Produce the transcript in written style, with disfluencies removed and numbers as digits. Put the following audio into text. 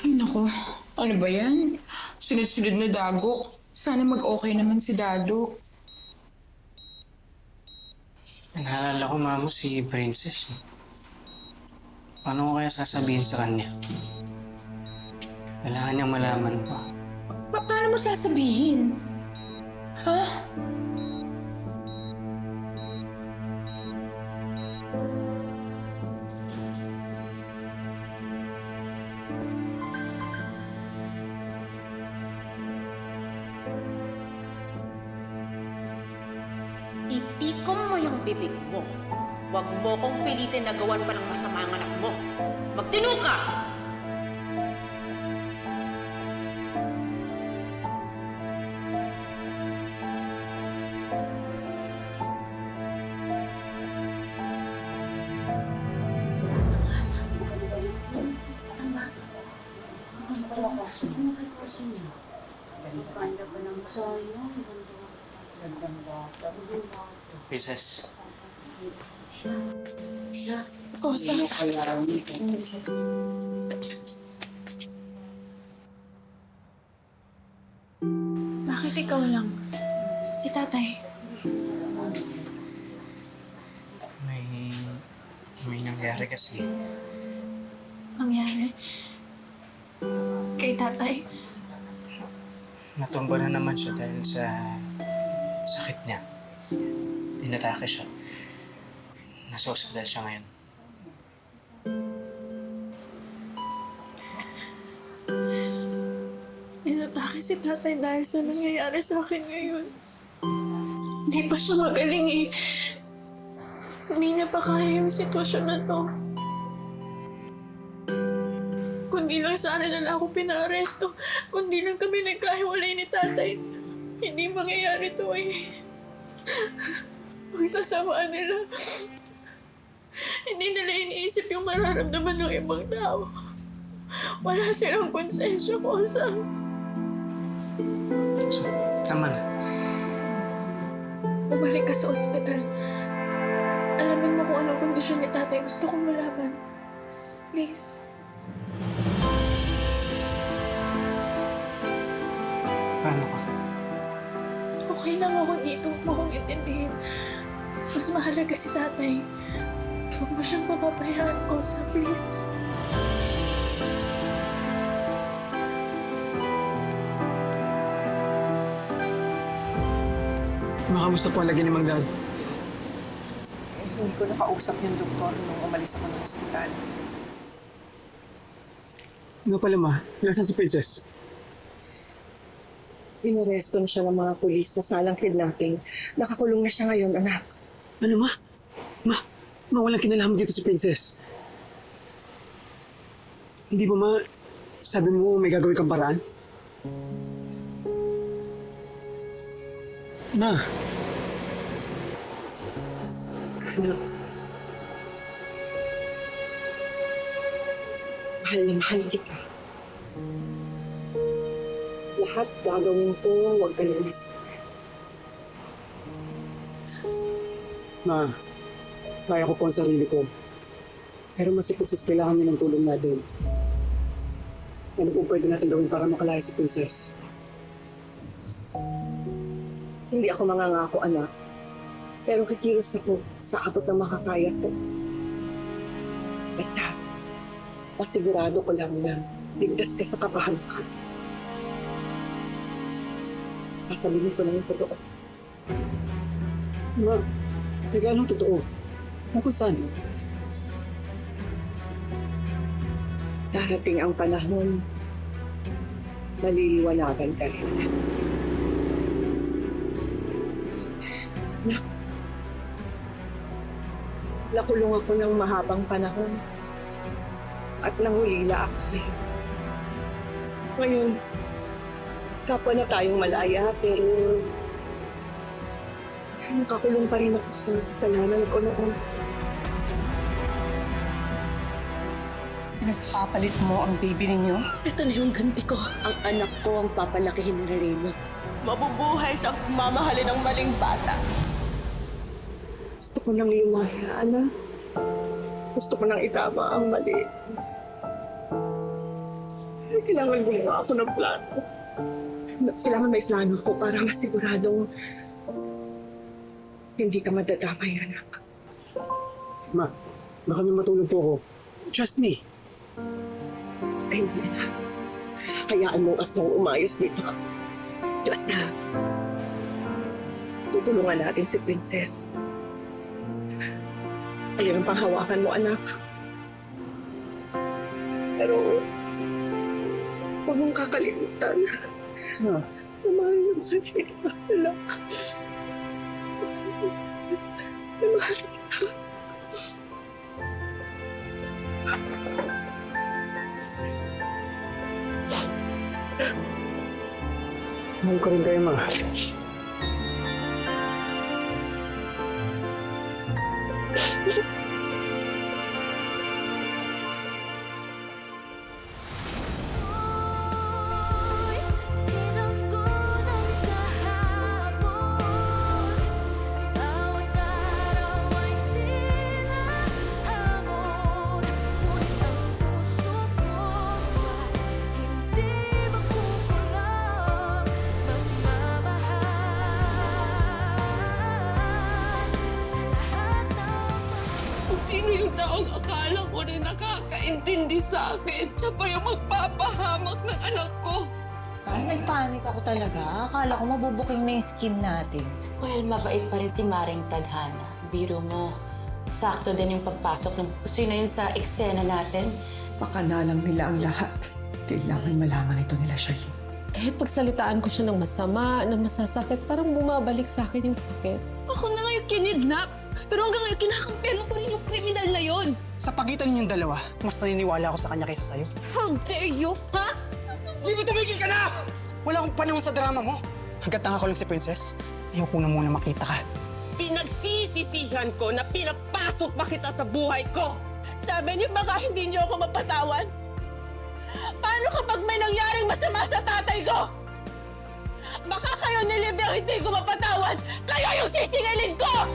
Ay, nako. Ano ba yan? Sunod-sunod na dagok. Sana mag-okay naman si Dado. Naalala ko, Mamo, si Princess. Paano ko kaya sasabihin sa kanya? Kailangan niyang malaman pa. Paano mo sasabihin? Ha? Itikom mo yung bibig mo. Huwag mo kong pilitin na gawan pa ng masama ang anak mo. Magtino ka! Ganda pa ng sayang. Princess. Kosa. Bakit ikaw lang? Si tatay. May nangyari kasi. Nangyari? Kay tatay? Natumba na naman siya dahil sa sakit niya. Tinatake siya. Nasa ospital siya ngayon. Inatake si tatay dahil sa nangyayari sa akin ngayon. Hindi pa siya magaling eh. Hindi niya pa kaya yung sitwasyon na to. Kundi lang sana na lang ako pinaaresto. Kundi lang kami nagkahiwalay ni tatay. Hindi mangyayari to eh. Magsasamaan nila. Hindi nila iniisip yung mararamdaman ng ibang tao. Wala silang konsensya ko sa... So, tama na. Bumalik ka sa ospital. Alamin mo kung anong kondisyon ni tatay. Gusto kong malaman. Please. Paano ka? Okay lang ako dito. Huwag mo akong intindihin. Mas mahalaga si tatay. Huwag mo siyang papabayaan ko sa please. Makamusta po ang lagi ni Mang Dad? Hindi ko nakausap yung doktor nung umalis ako ng ospital. Nga pala ma, nasaan si Princess? Inaresto na siya ng mga pulis sa salang kidnapping. Nakakulong na siya ngayon, anak. Ano ma? Ma, walang kinalaman dito si Princess. Hindi ba ma, sabi mo may gagawin kang paraan? Ma, Anak. Mahal na mahal kita. Lahat gagawin ko, huwag ka na ma, kaya ko po ang sarili ko. Pero mas si Princess kailangan niya ng tulong natin. Ano po pwede natin gawin para makalaya si Princess? Hindi ako mangangako, anak. Pero kikilos ako sa abot ng makakaya ko. Basta, pasigurado ko lang na ligtas ka sa kapahamakan. Sasabihin ko na yung totoo. Ma, teka, anong totoo? Tungkol saan? Darating ang panahon, maliliwanagan ka rin. Nak, nakulong ako ng mahabang panahon at nangulila ako sa'yo. Ngayon, kapwa na tayong malaya, pero nakakulong pa rin ako sa kasalanan ko noon. Nagpapalit mo ang baby ninyo? Ito na yung ganti ko. Ang anak ko ang papalakihin ni Raymond. Mabubuhay siyang mamahalin ng maling bata. Gusto ko nang lumaya, anak. Gusto ko nang itama ang mali. Kailangan gumawa ako ng plano. Kailangan may plano ako para masiguradong hindi ka madadamay, anak. Ma, baka may matulog po ako. Trust me. Ay, hindi, anak. Hayaan mo akong umayos dito. Basta, tutulungan natin si Princess. Ayun ang panghawakan mo, anak. Pero, huwag mong kakalimutan. Ma, na mahal mo sa kita, anak. Na mahal kita. mahal ko rin kayo, ma. Kung sino yung taong akala ko rin nakakaintindi sa akin, siya pa yung magpapahamak ng anak ko. Kasi nagpanik ako talaga. Akala ko mabubuking na yung scheme natin. Well, mabait pa rin si Maring Tadhana. Biro mo, sakto din yung pagpasok ng pusoy na yun sa eksena natin. Pakanalang nila ang lahat. Kailangan malaman ito nila, Charlene. Kahit pagsalitaan ko siya ng masama, ng masasakit, parang bumabalik sa akin yung sakit. Ako na nga yung kinidnap, pero hanggang ngayon kinakampihan mo pa rin yung kriminal na yun. Sa pagitan ninyong dalawa, mas naniniwala ako sa kanya kaysa sa'yo. How dare you, ha? Di ba tumigil ka na? Wala akong panahon sa drama mo. Hanggat nangako lang si Princess, ayoko na muna makita ka. Pinagsisisihan ko na pinapasok pa kita sa buhay ko. Sabi niyo baka hindi niyo ako mapatawad? Paano kapag may nangyaring masama sa tatay ko? Baka kayo nilibyang hindi ko mapatawad! Kayo yung sisingilin ko!